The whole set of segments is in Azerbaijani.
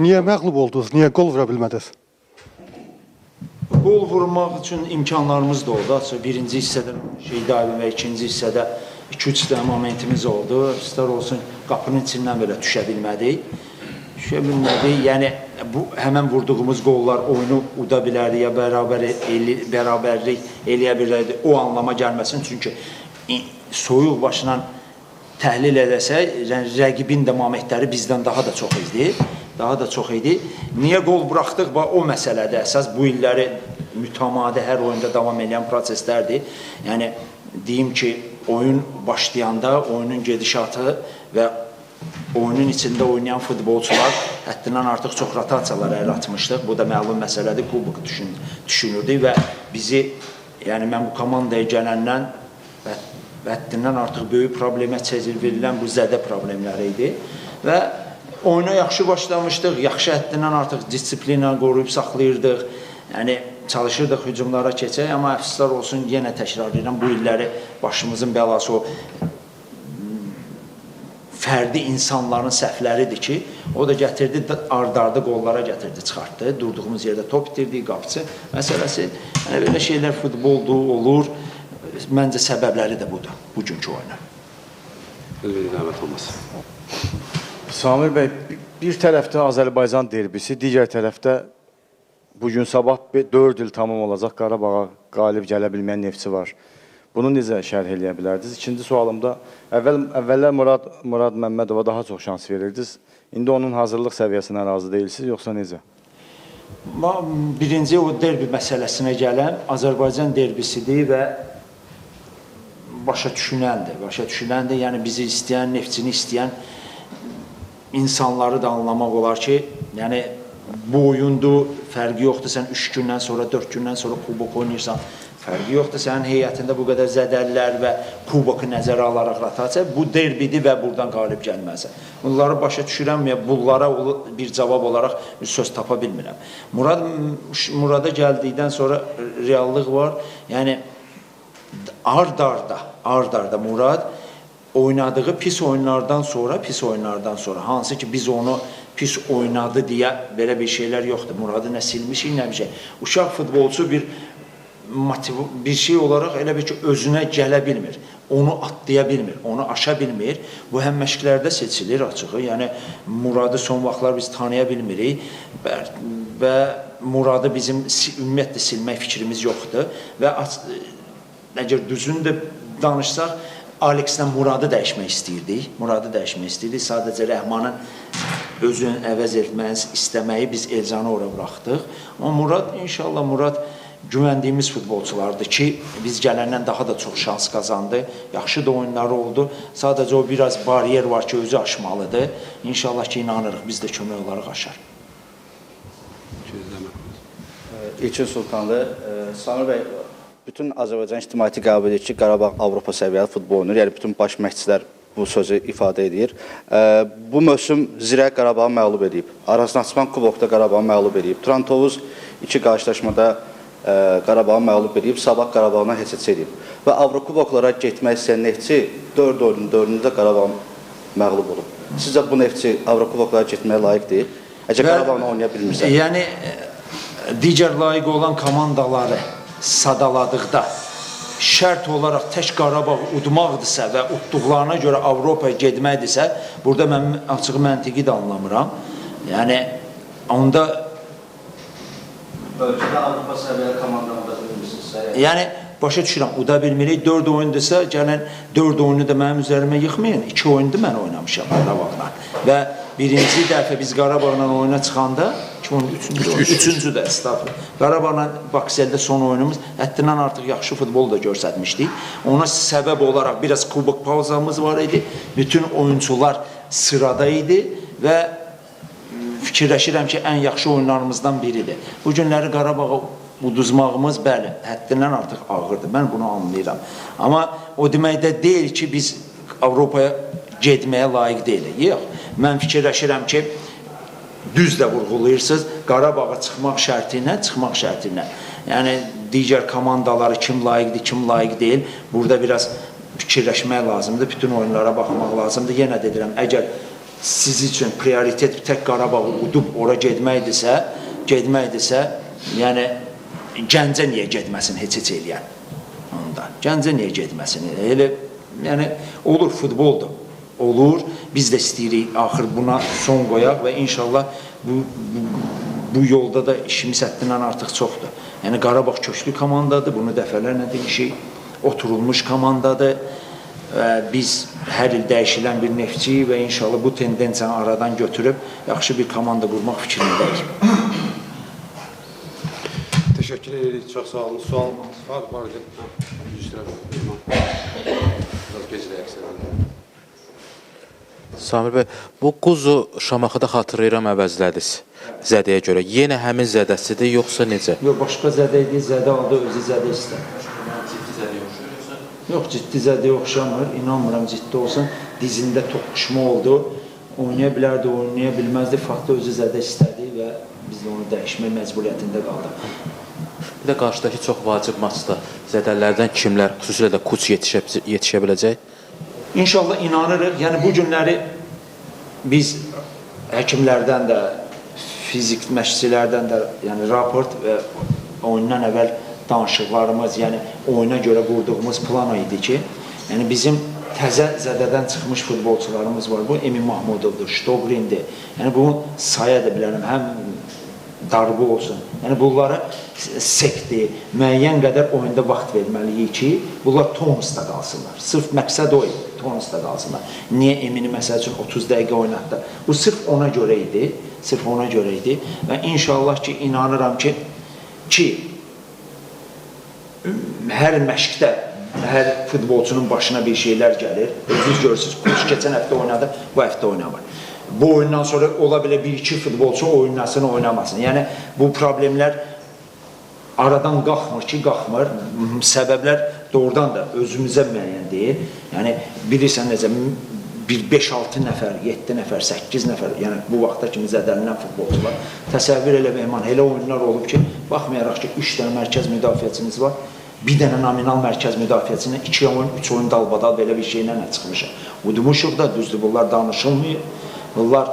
Niyə məğlub oldunuz? Niyə qol vura bilmədiniz? Gol vurmaq üçün imkanlarımız da oldu. Birinci hissədə Şeydayev və ikinci hissədə 2-3 dənə momentimiz oldu. İstər olsun qapının içindən belə düşə bilmədik. Yəni həmən vurduğumuz qollar oyunu uda bilərdi, ya bərabərlik eləyə bilərdi. O anlama gəlməsin. Çünki soyuq başla təhlil edəsək, rəqibin də momentləri bizdən daha da çox idi. Niyə qol buraxdıq? O məsələdə əsas bu illəri mütəmadi hər oyunda davam edən proseslərdir. Yəni, deyim ki, oyun başlayanda oyunun gedişatı və oyunun içində oynayan futbolçular həddindən artıq çox rotasiyalar yaratmışdıq. Bu da məlum məsələdir, kubok düşünürdük və bizi, yəni mən bu komandaya gələndən həddindən artıq böyük problemə çevir verilən bu zədə problemləri idi və oyuna yaxşı başlamışdıq, yaxşı həddindən artıq disiplina qoruyub saxlayırdıq, yəni çalışırdıq hücumlara keçək, amma əfsuslar olsun, yenə təkrar edirəm, bu illəri başımızın bəlası o fərdi insanların səhvləridir ki, o da gətirdi, ardardı qollara gətirdi, çıxartdı, durduğumuz yerdə top itirdik, qapısı məsələsi, yəni belə şeylər futboldur, olur, məncə səbəbləri də budur, bugünkü oyuna. Rəhmət olmasın. Samir bəy, bir tərəfdə Azərbaycan derbisi, digər tərəfdə bugün sabah 4 il tamam olacaq Qarabağa qalib gələ bilməyən Neftçi var. Bunu necə şərh eləyə bilərdiniz? İkinci sualımda, əvvəllər Murad Məmmədova daha çox şans verirdiniz. İndi onun hazırlıq səviyyəsinə razı deyilsiniz, yoxsa necə? Birinci o derbi məsələsinə gələm, Azərbaycan derbisidir və başa düşüləndir. Yəni bizi istəyən, Neftçini istəyən insanları da anlamaq olar ki, yəni bu oyundur, fərqi yoxdur, sən 3 gündən sonra, 4 gündən sonra kubok oynayırsan, fərqi yoxdur, sənin heyətində bu qədər zədəllər və kuboku nəzərə alaraq rotasiya, bu derbidir və buradan qalib gəlməzsən. Bunları başa düşürəm, bunlara bir cavab olaraq bir söz tapa bilmirəm. Murada gəldikdən sonra reallıq var, yəni ard-arda Murad oynadığı pis oyunlardan sonra, hansı ki biz onu pis oynadı deyə belə bir şeylər yoxdur. Muradı nə silmişik, nə bir şey. Uşaq futbolçu bir şey olaraq elə bir ki, özünə gələ bilmir, onu atlaya bilmir, onu aşa bilmir. Bu həm məşqlərdə seçilir açığı, yəni Muradı son vaxtlar biz tanıya bilmirik və Muradı bizim ümumiyyətlə silmək fikrimiz yoxdur və əgər düzünü də danışsaq, Alexlə Muradı dəyişmək istəyirdik. Sadəcə Rəhmanın özünü əvəz etməyi, istəməyi biz Elcanı ora buraxdıq. Amma Murad güvəndiyimiz futbolçulardır ki, biz gələndən daha da çox şans qazandı. Yaxşı da oyunları oldu. Sadəcə o biraz bariyer var ki, özü aşmalıdır. İnşallah ki, inanırıq, biz də kömək olaraq aşar. İlkin Sultanlı, Samir bəy, bütün Azərbaycan ictimaiyyəti qəbul edir ki, Qarabağ Avropa səviyyəli futbol oynayır. Yəni, bütün baş məşqçilər bu sözü ifadə edir. Bu mövsüm Zirə Qarabağı məğlub edib. Araznaçman Kubokda Qarabağı məğlub edib. Turan-Tovuz 2 qarşılaşmada Qarabağı məğlub edib. Sabah Qarabağına heç edib. Və Avrokuboklara getmək istəyən Neftçi 4 oyunun 4-ünü də Qarabağı məğlub olub. Sizcə bu Neftçi Avrokuboklara getməyə layiqdir? Əgər Qarabağına oynaya bilmirsə? Yəni, digər layiq olan komandaları sadaladıqda şərt olaraq tək Qarabağ udmaqdırsa və utduqlarına görə Avropaya getməkdirsə, burada mən açıq məntiqi də anlamıram. Yəni, onda Ölkədə Avropa səviyyəli komandamı da bilmirsinizsə? Yəni, başa düşürəm, uda bilmirik. 4 oyundursa, gələn 4 oyunu da mənim üzərimə yıxmayın. 2 oyunda mən oynamışam Qarabağla. Və birinci dəfə biz Qarabağla oyuna çıxanda, 3-cü də Qarabağla Bakseldə son oyunumuz həddindən artıq yaxşı futbol da görsətmişdik. Ona səbəb olaraq biraz kubok pauzamız var idi. Bütün oyuncular sırada idi və fikirləşirəm ki, ən yaxşı oyunlarımızdan biridir. Bu günləri Qarabağa uduzmağımız, bəli, həddindən artıq ağırdır. Mən bunu anlayıram. Amma o deməkdə deyil ki, biz Avropaya getməyə layiq deyilik. Yox, mən fikirləşirəm ki, düz də vurğulayırsınız, Qarabağa çıxmaq şərti ilə. Yəni, digər komandaları kim layiqdir, kim layiq deyil, burada biraz fikirləşmək lazımdır, bütün oyunlara baxmaq lazımdır. Yenə də deyirəm, əgər siz üçün prioritet tək Qarabağı udub ora getməkdirsə, yəni Gəncə niyə getməsin heç eləyən? Onda Gəncə niyə getməsin? Elə yəni olur, futboldur. Olur. Biz də istəyirik axır buna son qoyaq və inşallah bu yolda da işimiz həddindən artıq çoxdur. Yəni Qarabağ köklü komandadır. Bunu dəfələrlə demişik. Oturulmuş komandadır. Biz hər il dəyişilən bir Neftçi və inşallah bu tendensiyanı aradan götürüb yaxşı bir komanda qurmaq fikrindəyik. Teşekkür edirik. Çok sağ olun. Sual var. Biraz gecələyək sənə. Samir bəy, bu Quzu Şamaxı da xatırlayıram əvəzlədiniz zədəyə görə. Yenə həmin zədəsidir, yoxsa necə? Yox, başqa zədə idi, zədə aldı, özü zədə istər. Yox, ciddi zədəyə oxşamır, inanmıram ciddi olsun. Dizində toqquşma oldu, oynaya bilərdi, oynaya bilməzdi, faktı özü zədə istədi və biz də onu dəyişmək məcburiyyətində qaldıq. Bir də qarşıdakı çox vacib maçda zədələrdən kimlər, xüsusilə də Kuç yetişə biləcək? İnşallah inanırıq. Yəni bu günləri biz həkimlərdən də, fizik məşqçilərdən də, yəni raport və oyundan əvvəl danışıqlarımız, yəni oyuna görə qurduğumuz plan idi ki, yəni bizim təzə zədədən çıxmış futbolçularımız var. Bu Emin Mahmudovdur, Ştobrindir. Yəni bunu saya da bilərəm, həm darbe olsun. Yəni bunlara sekti, müəyyən qədər oyunda vaxt verməliyik ki, bunlar tonusda qalsınlar. Sırf məqsəd o idi, tonusda qalsınlar. Niyə Emini məsəl üçün 30 dəqiqə oynatdı? Bu sırf ona görə idi, sırf ona görə idi və inşallah ki, inanıram ki, hər məşqdə, hər futbolçunun başına bir şeylər gəlir. Özünüz görürsünüz, Kuş keçən həftə oynadı, bu həftə oynamır. Bu oyundan sonra ola bilə bir-iki futbolçu oynasın, oynamasın. Yəni, bu problemlər aradan qalxmır ki, qalxmır. Səbəblər doğrudan da özümüzə müəyyən deyil. Yəni, bilirsən necə, bir 5-6 nəfər, 7 nəfər, 8 nəfər, yəni bu vaxta kimi zədələnən futbolçular. Təsəvvür elə Mehman, elə oyunlar olub ki, baxmayaraq ki, 3 dənə mərkəz müdafiəçimiz var, bir dənə nominal mərkəz müdafiəçinə 2 oyun, 3 oyun dalbadal belə bir şeylə çıxmışıq. Udmuşuq da, düzdür, bunlar danışılmıyor. Bunlar,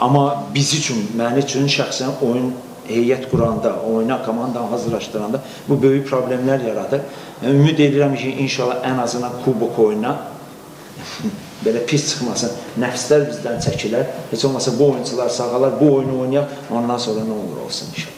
amma biz üçün, mənim üçün şəxsən oyun heyət quranda, oyuna komandanı hazırlaşdıranda bu böyük problemlər yaradır. Ümid edirəm ki, inşallah ən azından kubok oyuna belə pis çıxmasın, nəfslər bizdən çəkilər. Heç olmasa bu oyuncular sağalar, bu oyunu oynayaq, ondan sonra nə olur olsun inşallah.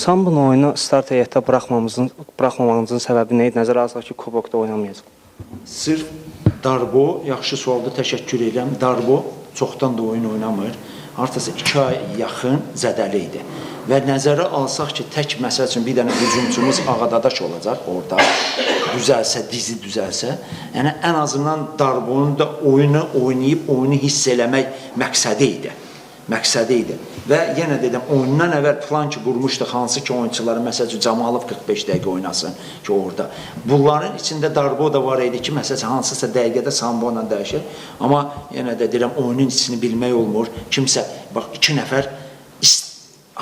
Sambunu oyunu start heyətdə buraxmamağınızın səbəbi nə idi? Nəzərə alsaq ki, kubokda oynamayacaq. Sırf Darbo, yaxşı sualda təşəkkür edirəm. Darbo çoxdan da oyun oynamır. Artıq 2 ay yaxın zədəli idi. Və nəzərə alsaq ki, tək məsəl üçün bir dənə hücumçumuz Ağadadaş olacaq orada, düzəlsə, dizi düzəlsə, yəni ən azından Darbonun da oyunu oynayıb, oyunu hiss eləmək məqsədi idi. Və yenə dedim, oyundan əvvəl plan ki, qurmuşduq, hansı ki oyunçuları, məsəl üçün Camalov 45 dəqiqə oynasın ki, orada. Bunların içində Darbo da var idi ki, məsəl üçün hansısa dəqiqədə Sambo ilə dəyişir. Amma yenə də deyirəm, oyunun içini bilmək olmur. Kimsə, bax, 2 nəfər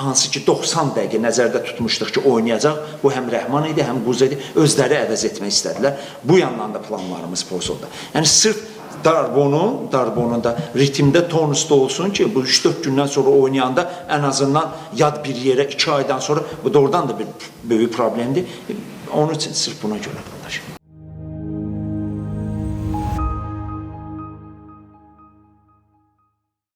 hansı ki 90 dəqiqə nəzərdə tutmuşduq ki, oynayacaq. Bu həm Rəhman idi, həm Quzu idi. Özləri əvəz etmək istədilər. Bu yandan da planlarımız pozuldu. Yəni, sırf Darbonun da ritmdə, tonusda olsun ki, bu 3-4 gündən sonra oynayanda ən azından yad bir yerə 2 aydan sonra, bu doğrudan da bir böyük problemdir. Onun üçün sırf buna görə qardaşım.